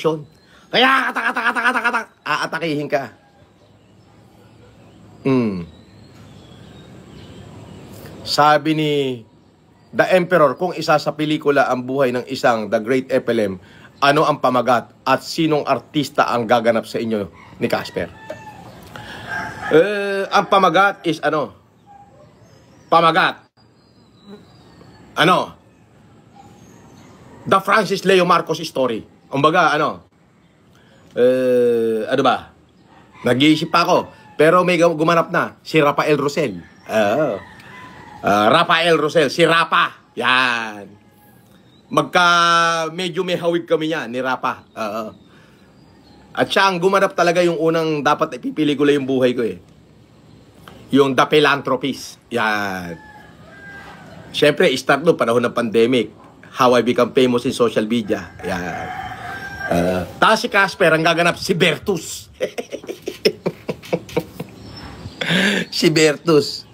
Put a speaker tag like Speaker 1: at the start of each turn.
Speaker 1: proteksyon. Kaya aatakihin ka. Sabi ni The Emperor, kung isa sa pelikula ang buhay ng isang The Great FLM, ano ang pamagat at sinong artista ang gaganap sa inyo ni Casper? Ang pamagat is ano? Pamagat. Ano? The Francis Leo Marcos story. Kumbaga, ano? Ano ba? Nag-iisip pa ako. Pero may gumanap na. Si Rafael Rosel. Rafael Rosel. Si Rapa. Yan. Medyo may hawig kami niya ni Rapa. At siya ang gumanap talaga yung unang dapat ipipelikula yung buhay ko eh. Yung The Philanthropist. Yan. Siyempre, start no, panahon ng pandemic. How I Become Famous in Social Media. Yan. Tapos si Casper, ang gaganap, si Bertus. Si Bertus.